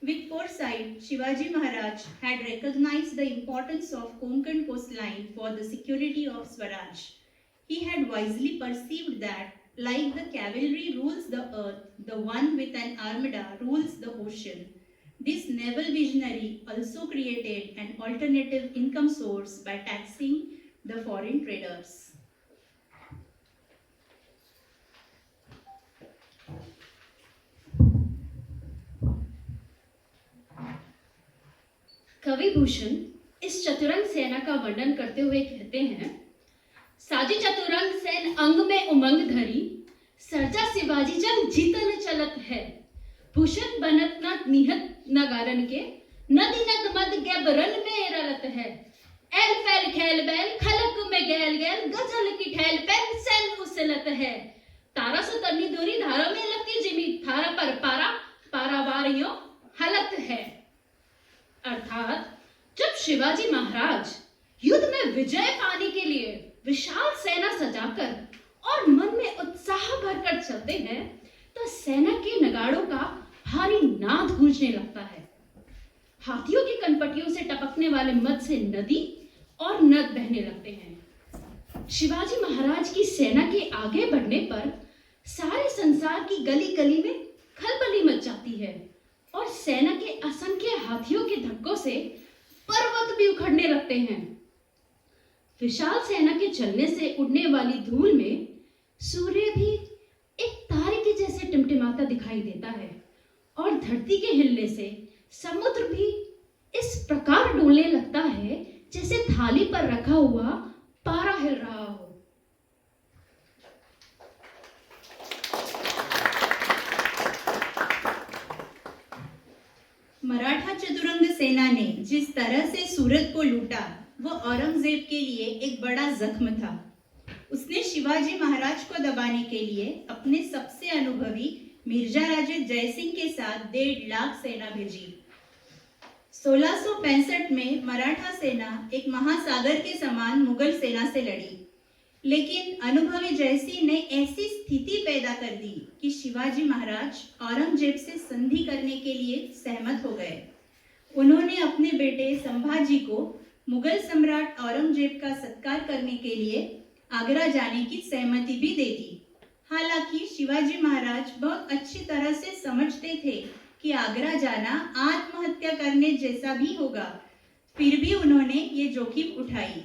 With foresight, Shivaji Maharaj had recognized the importance of Konkan coastline for the security of Swaraj. He had wisely perceived that, like the cavalry rules the earth, the one with an armada rules the ocean. This naval visionary also created an alternative income source by taxing the foreign traders. कवि भूषण इस चतुरंग सेना का वर्णन करते हुए कहते हैं, साजी चतुरंग सेन अंग में उमंग धरी, सरजा शिवाजी जंग जीतन चलत है। भूषण बनत न निहत नगारन के, नदी नद मद गैबरन में रलत है। एल फैल खेल बैल खलक में गैल गैल, गजल की ठैल पैल सेल उसलत है। तारा से तन्नी दूरी धारा में लगती जिमी, थारा पर पारा पारावारियों हलत है। अर्थात जब शिवाजी महाराज युद्ध में विजय पाने के लिए विशाल सेना सजाकर और मन में उत्साह भरकर चलते हैं, तो सेना के नगाड़ों का भारी नाद गूंजने लगता है। हाथियों की कनपटियों से टपकने वाले मद से नदी और नद बहने लगते हैं। शिवाजी महाराज की सेना के आगे बढ़ने पर सारे संसार की गली गली में खलबली मच जाती है और सेना के असंख्य हाथियों के धक्कों से पर्वत भी उखड़ने लगते हैं। विशाल सेना के चलने से उड़ने वाली धूल में सूर्य भी एक तारे के जैसे टिमटिमाता दिखाई देता है और धरती के हिलने से समुद्र भी इस प्रकार डोलने लगता है जैसे थाली पर रखा हुआ पारा हिल रहा हो। मराठा चतुरंग सेना ने जिस तरह से सूरत को लूटा वो औरंगजेब के लिए एक बड़ा जख्म था। उसने शिवाजी महाराज को दबाने के लिए अपने सबसे अनुभवी मिर्जा राजे जयसिंह के साथ 1.5 लाख सेना भेजी। 1665 में मराठा सेना एक महासागर के समान मुगल सेना से लड़ी, लेकिन अनुभवी जयसिंह ने ऐसी स्थिति पैदा कर दी कि शिवाजी महाराज औरंगजेब से संधि करने के लिए सहमत हो गए। उन्होंने अपने बेटे संभाजी को मुगल सम्राट औरंगजेब का सत्कार करने के लिए आगरा जाने की सहमति भी दे दी। हालांकि शिवाजी महाराज बहुत अच्छी तरह से समझते थे कि आगरा जाना आत्महत्या करने जैसा भी होगा, फिर भी उन्होंने ये जोखिम उठाई।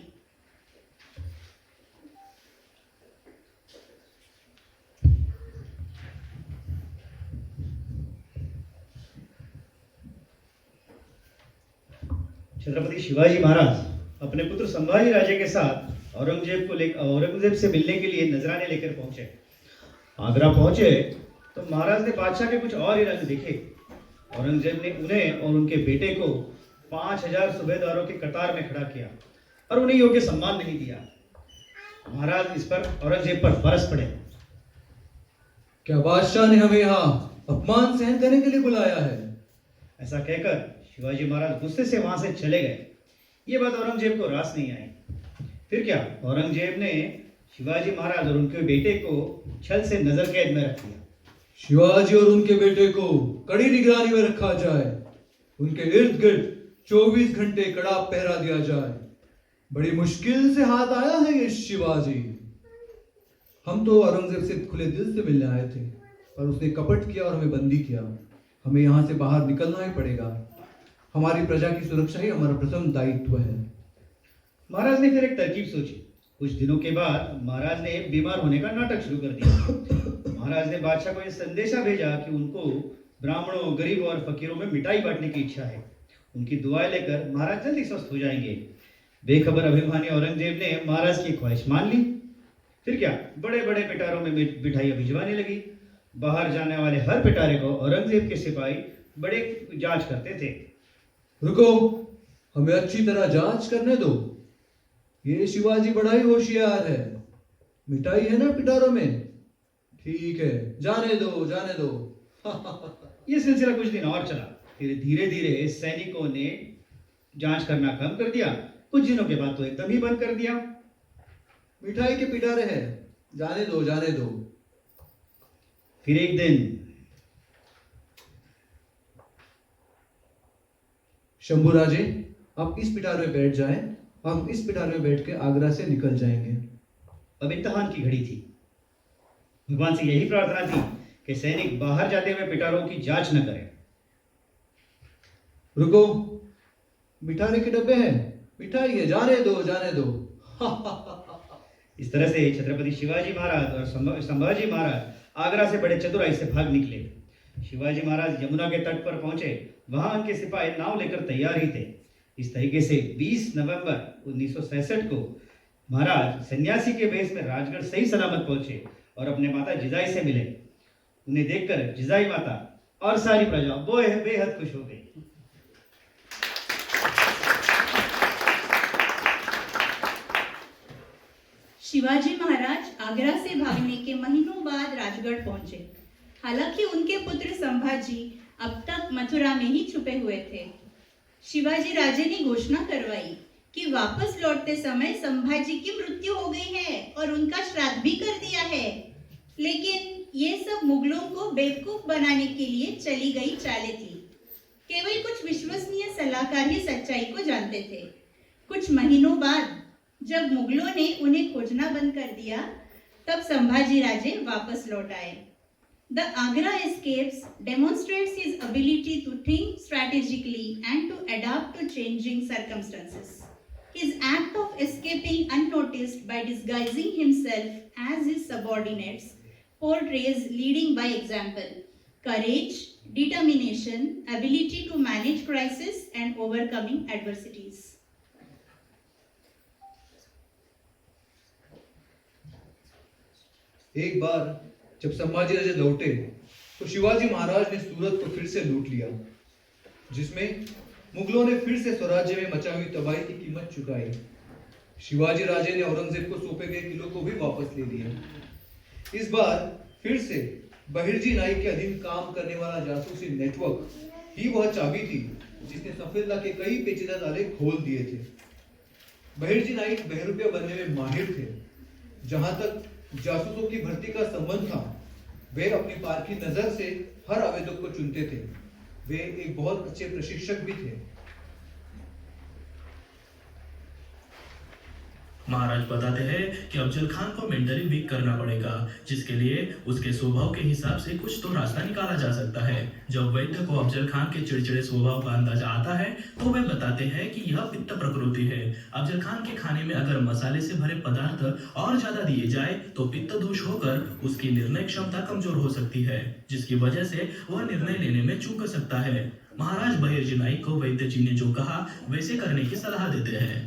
छत्रपति शिवाजी महाराज अपने पुत्र संभाजी राजे के साथ औरंगजेब से मिलने के लिए नजराने लेकर पहुंचे। आगरा पहुंचे तो महाराज ने बादशाह के कुछ और ही रंग दिखे। औरंगजेब ने उन्हें और उनके बेटे को 5000 सूबेदारों की कतार में खड़ा किया और उन्हें योग्य सम्मान नहीं दिया। महाराज इस पर औरंगजेब पर बरस पड़े। क्या बादशाह ने हमें यहाँ अपमान सहन करने के लिए बुलाया है? ऐसा कहकर शिवाजी महाराज गुस्से से वहां से चले गए। ये बात औरंगजेब को रास नहीं आई। फिर क्या, औरंगजेब ने शिवाजी महाराज और उनके बेटे को छल से नजर कैद में रख लिया। शिवाजी और उनके बेटे को कड़ी निगरानी में रखा जाए, उनके इर्द गिर्द 24 घंटे कड़ा पहरा दिया जाए। बड़ी मुश्किल से हाथ आया है ये शिवाजी। हम तो औरंगजेब से खुले दिल से मिलने आए थे, पर उसने कपट किया और हमें बंदी किया। हमें यहाँ से बाहर निकलना ही पड़ेगा। हमारी प्रजा की सुरक्षा ही हमारा प्रथम दायित्व है। महाराज ने फिर एक तरकीब सोची। कुछ दिनों के बाद महाराज ने बीमार होने का नाटक शुरू कर दिया। महाराज ने बादशाह को यह संदेशा भेजा कि उनको ब्राह्मणों, गरीबों और फकीरों में मिठाई बांटने की इच्छा है। उनकी दुआएं लेकर महाराज जल्दी स्वस्थ हो जाएंगे। बेखबर अभिमानी औरंगजेब ने महाराज की ख्वाहिश मान ली। फिर क्या, बड़े बड़े पिटारों में मिठाइयां भिजवाने लगी। बाहर जाने वाले हर पिटारे को औरंगजेब के सिपाही बड़े जांच करते थे। रुको, हमें अच्छी तरह जांच करने दो। ये शिवाजी बड़ा ही होशियार है। मिठाई है ना पिटारों में? ठीक है, जाने दो जाने दो। ये सिलसिला कुछ दिन और चला। फिर धीरे धीरे सैनिकों ने जांच करना कम कर दिया। कुछ दिनों के बाद तो एकदम ही बंद कर दिया। मिठाई के पिटारे हैं, जाने दो जाने दो। फिर एक दिन शंभू राजे, आप इस पिटारे में बैठ जाएं। हम इस पिटारे में बैठ के आगरा से निकल जाएंगे। अब इम्तिहान की घड़ी थी। भगवान से यही प्रार्थना थी कि सैनिक बाहर जाते हुए पिटारों की जांच न करें। रुको, मिठाई के डब्बे हैं, मिठाई है, जाने दो जाने दो। इस तरह से छत्रपति शिवाजी महाराज और संभाजी महाराज आगरा से बड़े चतुराई से भाग निकले। शिवाजी महाराज यमुना के तट पर पहुंचे। वहां उनके सिपाही नाव लेकर तैयार ही थे। इस तरीके से 20 नवंबर 1967 को महाराज सन्यासी के वेश में राजगढ़ सही सलामत पहुंचे और अपने माता जिजाई से मिले। उन्हें देखकर जिजाई माता और सारी प्रजा बेहद खुश हो गई। शिवाजी महाराज आगरा से भागने के महीनों बाद राजगढ़ पहुंचे। हालांकि उनके पुत्र संभाजी अब तक मथुरा में ही छुपे हुए थे। शिवाजी राजे ने घोषणा करवाई कि वापस लौटते समय संभाजी की मृत्यु हो गई है और उनका श्राद्ध भी कर दिया है। लेकिन ये सब मुगलों को बेवकूफ बनाने के लिए चली गई चालें थी। केवल कुछ विश्वसनीय सलाहकार ही सच्चाई को जानते थे। कुछ महीनों बाद जब मुगलों ने उन्हें खोजना बंद कर दिया, तब संभाजी राजे वापस लौट आए। The Agra escapes demonstrates his ability to think strategically and to adapt to changing circumstances. His act of escaping unnoticed by disguising himself as his subordinates portrays leading by example, courage, determination, ability to manage crisis and overcoming adversities. एक बार जब संभाजी राजे लौटे तो शिवाजी महाराज ने सूरत को फिर से लूट लिया। जिसमें मुगलों ने फिर से स्वराज्य में मचा हुई तबाही की कीमत चुकाई। शिवाजी राजे ने औरंगजेब को सौंपे गए किलों को भी वापस ले लिया। इस बार फिर से बहिर्जी नाइक के अधीन काम करने वाला जासूसी नेटवर्क ही वह चाबी थी जिसने सफेदा के कई पेचीदा ताले खोल दिए थे। बहिर्जी नाइक बहरूपिया बनने में माहिर थे। जहां तक जासूसों की भर्ती का संबंध था, वे अपनी पारखी नजर से हर आवेदक को चुनते थे। वे एक बहुत अच्छे प्रशिक्षक भी थे। महाराज बताते हैं कि अफजल खान को मेंटरिंग भी करना पड़ेगा, जिसके लिए उसके स्वभाव के हिसाब से कुछ तो रास्ता निकाला जा सकता है। जब वैद्य को अफजल खान के चिड़चिड़े स्वभाव का अंदाजा आता है तो वे बताते हैं कि यह पित्त प्रकृति है। अफजल खान के खाने में अगर मसाले से भरे पदार्थ और ज्यादा दिए जाए तो पित्त दोष होकर उसकी निर्णय क्षमता कमजोर हो सकती है, जिसकी वजह से वह निर्णय लेने में चूक सकता है। महाराज बहिर्जी नाइक को वैद्य जी ने जो कहा वैसे करने की सलाह देते हैं।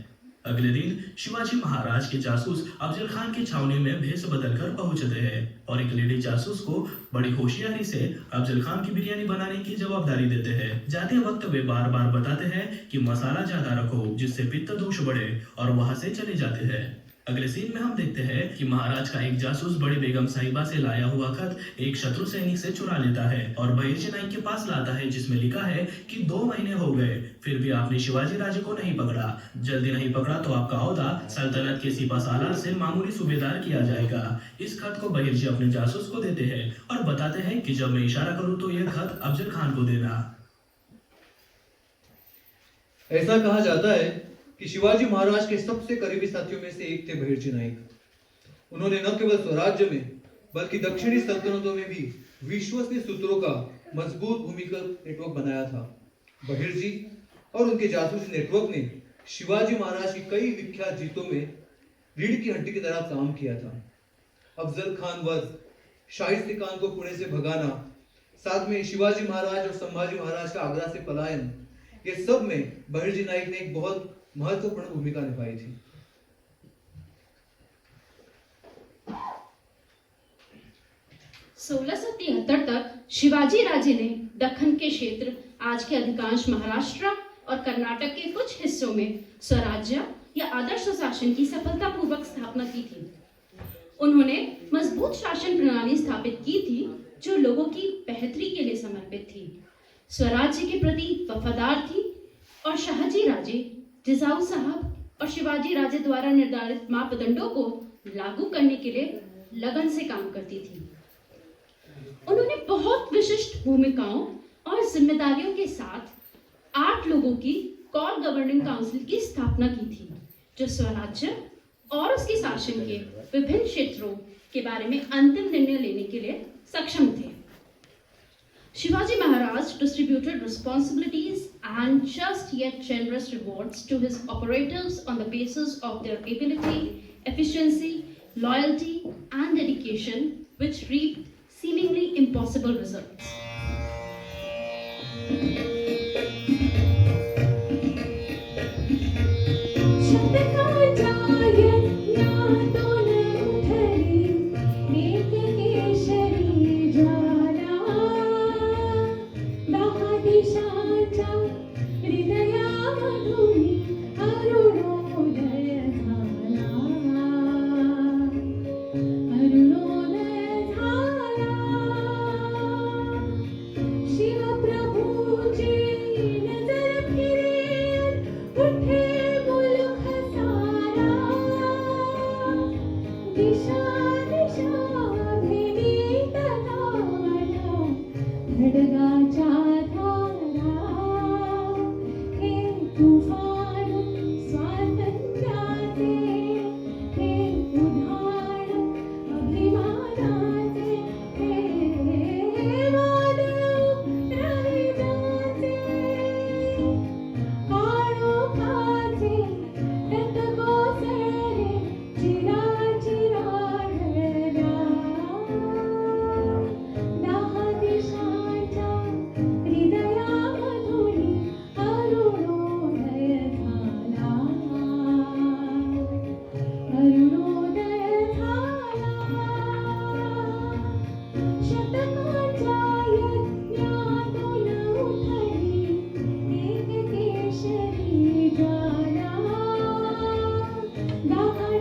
अगले दिन शिवाजी महाराज के जासूस अफजल खान की छावनी में भेष बदलकर पहुंचते हैं और एक लेडी जासूस को बड़ी होशियारी से अफजल खान की बिरयानी बनाने की जवाबदारी देते हैं। जाते वक्त वे बार बार बताते हैं कि मसाला ज्यादा रखो जिससे पित्त दोष बढ़े, और वहां से चले जाते हैं। अगले सीन में हम देखते हैं कि महाराज का एक जासूस बड़ी बेगम साहिबा से लाया हुआ खत एक शत्रु सैनिक से चुरा लेता है और बहिर्जी नाइक के पास लाता है, जिसमें लिखा है कि 2 महीने हो गए फिर भी आपने शिवाजी राजे को नहीं पकड़ा। जल्दी नहीं पकड़ा तो आपका ओहदा सल्तनत के सिपासालार से मामूली सूबेदार किया जाएगा। इस खत को बहिर्जी अपने जासूस को देते हैं और बताते हैं कि जब मैं इशारा करूं तो यह खत अफजल खान को देना। ऐसा कहा जाता है कि शिवाजी महाराज के सबसे करीबी साथियों में से एक थे बहिर्जी नाइक। उन्होंने न केवल स्वराज्य में बल्कि दक्षिणी सल्तनतों में भी विश्वसनीय सूत्रों का मजबूत भूमिगत नेटवर्क बनाया था। बहिर्जी और उनके जासूसी नेटवर्क ने शिवाजी महाराज की कई विख्यात जीतों में रीढ़ की हड्डी की तरह काम किया था। अफजल खान वध, शाहिस्ते खान को पुणे से भगाना, साथ में शिवाजी महाराज और संभाजी महाराज का आगरा से पलायन, ये सब में बहिर्जी नाइक ने एक बहुत महत्वपूर्ण भूमिका निभाई थी। सोलह तक शिवाजी राजे ने दक्कन के क्षेत्र, आज के अधिकांश महाराष्ट्र और कर्नाटक के कुछ हिस्सों में स्वराज्य या आदर्श शासन की सफलतापूर्वक स्थापना की थी। उन्होंने मजबूत शासन प्रणाली स्थापित की थी जो लोगों की बेहतरी के लिए समर्पित थी, स्वराज्य के प्रति वफादार थी और शाहजी राजे, जिजाऊ साहब और शिवाजी राजे द्वारा निर्धारित मापदंडों को लागू करने के लिए लगन से काम करती थी। उन्होंने बहुत विशिष्ट भूमिकाओं और जिम्मेदारियों के साथ 8 लोगों की कोर गवर्निंग काउंसिल की स्थापना की थी, जो स्वराज्य और उसके शासन के विभिन्न क्षेत्रों के बारे में अंतिम निर्णय लेने के लिए सक्षम थे। Shivaji Maharaj distributed responsibilities and just yet generous rewards to his operators on the basis of their ability, efficiency, loyalty, and dedication, which reaped seemingly impossible results.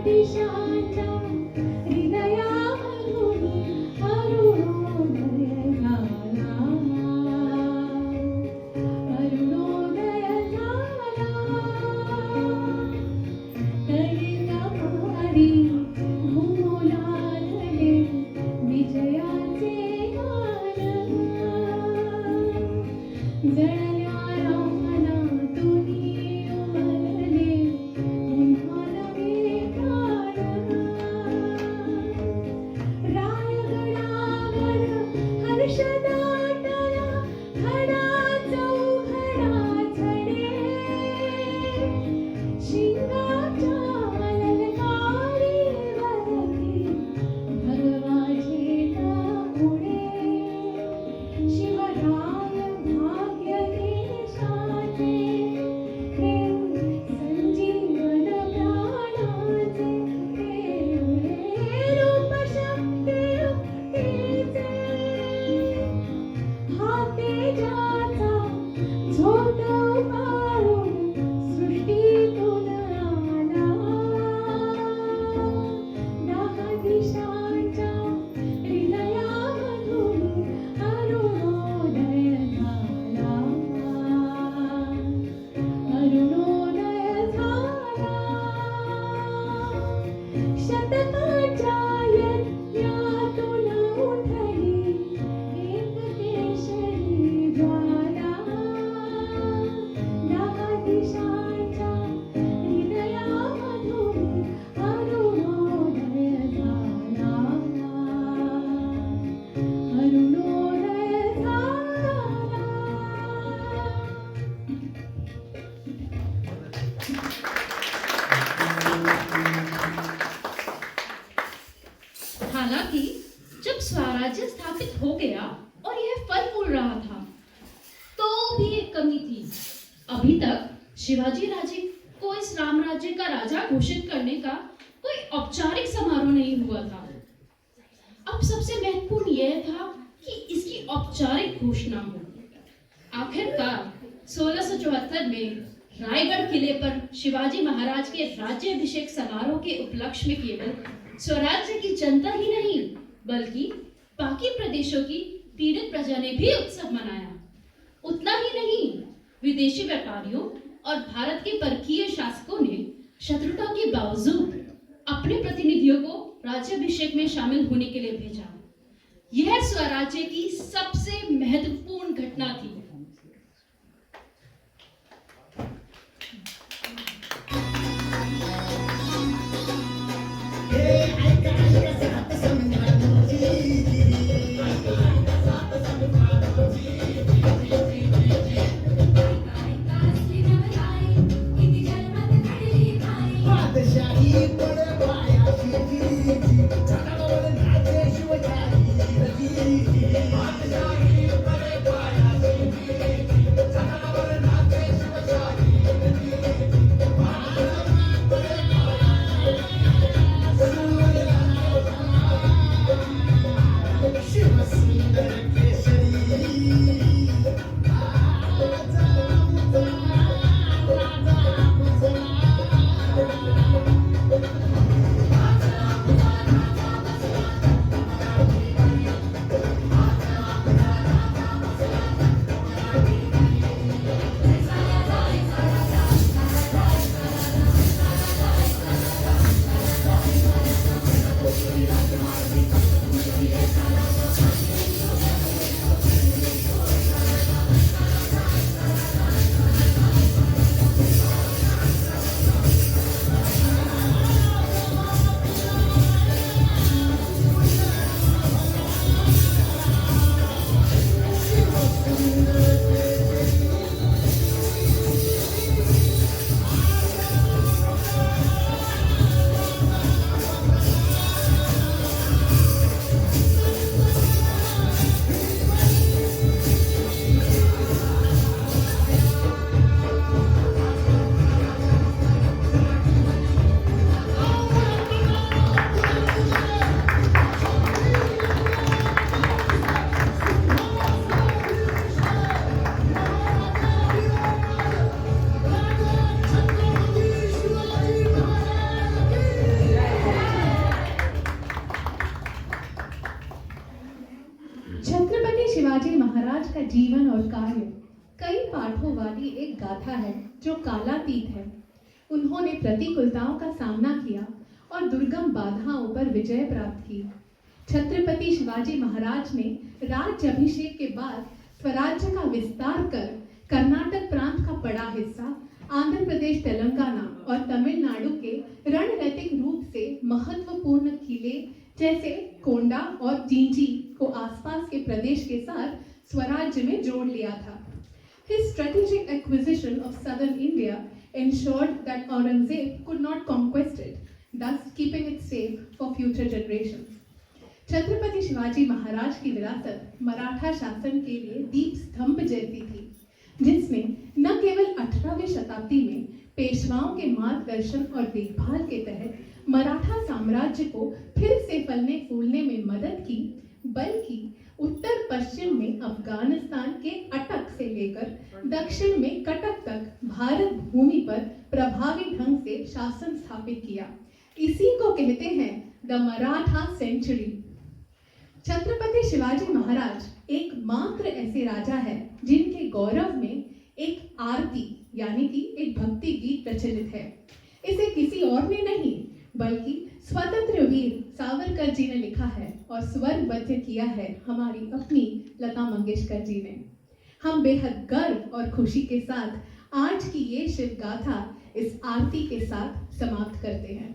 दिशांच्या हृदयामधून Arunoday झाला, अरुणोदय झाला. तळीतमारी घुमू लागले विजयाचे गान, जळल्या रानातून उमलले पुन्हा नवे प्राण. रायगडावर हर्ष दाटला, घडा चौघडा चढे, शिंगाच्या ललकारीवरती भगवा झेंडा उडे. शिवराय भाग्य देशाचे, हे संजीवन प्राणाचे, हे रूप शक्ती युक्तीचे, हा तेजाचा झोत उभारून सृष्टीतून आला. दहा दिशांच्या हृदयामधून अरुणोदय झाला, अरुणोदय झाला. शतकाच्या यज्ञातून उठली एक केशरी ज्वाला. दहा दिशांच्या हृदयामधून अरुणोदय झाला, अरुणोदय झाला. हालांकि जब स्वराज्य स्थापित हो गया और यह फल फूल रहा था, तो भी एक कमी थी. अभी तक शिवाजी राजे को इस रामराज्य का राजा घोषित करने का कोई औपचारिक समारोह नहीं हुआ था. अब सबसे महत्वपूर्ण यह था कि इसकी औपचारिक घोषणा हो. आखिरकार 1674 में रायगढ़ किले पर शिवाजी महाराज के राज्याभिषेक समारोह के उपलक्ष्य में केवल स्वराज्य की जनता ही नहीं, बल्कि बाकी प्रदेशों की पीड़ित प्रजा ने भी उत्सव मनाया. उतना ही नहीं, विदेशी व्यापारियों और भारत के परकीय शासकों ने शत्रुता के बावजूद अपने प्रतिनिधियों को राज्याभिषेक में शामिल होने के लिए भेजा. यह स्वराज्य की सबसे महत्वपूर्ण घटना थी. शिवशाही का जीवन और कार्य कई पाठों वाली एक गाथा है जो कालातीत है। उन्होंने प्रतिकूलताओं का सामना किया और दुर्गम बाधाओं पर विजय प्राप्त की। छत्रपति शिवाजी महाराज ने राज्याभिषेक के बाद स्वराज्य का विस्तार कर कर्नाटक प्रांत का बड़ा हिस्सा आंध्र प्रदेश, तेलंगाना और तमिलनाडु के रणनीतिक रूप से महत्वपूर्ण किले जैसे कोंडा और जिंजी को आसपास के प्रदेश के साथ स्वराज्य में जोड़ लिया था। His strategic acquisition of southern India ensured that Aurangzeb could not conquest it, thus keeping it safe for future generations. Chhatrapati Shivaji Maharaj की विरासत मराठा शासन के लिए दीप स्तंभ जैसी थी, जिसने न केवल 18वीं शताब्दी में पेशवाओं के मार्गदर्शन और देखभाल के तहत मराठा साम्राज्य को फिर से फलने फूलने में मदद की, बल्कि उत्तर पश्चिम में अफगानिस्तान के अटक से लेकर दक्षिण में कटक तक भारत भूमि पर प्रभावी ढंग से शासन स्थापित किया। इसी को कहते हैं द मराठा सेंचुरी। छत्रपति शिवाजी महाराज एकमात्र ऐसे राजा है जिनके गौरव में एक आरती यानी कि एक भक्ति गीत प्रचलित है। इसे किसी और ने नहीं बल्कि स्वतंत्र वीर सावरकर जी ने लिखा है और स्वरबद्ध किया है हमारी अपनी लता मंगेशकर जी ने। हम बेहद गर्व और खुशी के साथ आज की ये शिव गाथा इस आरती के साथ समाप्त करते हैं।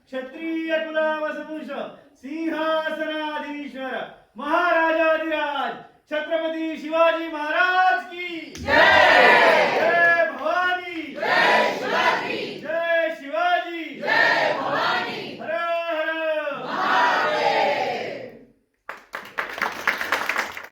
क्षत्रिय कुलावसभूष सिंहासनाधीश्वर महाराजाधिराज छत्रपति शिवाजी महाराज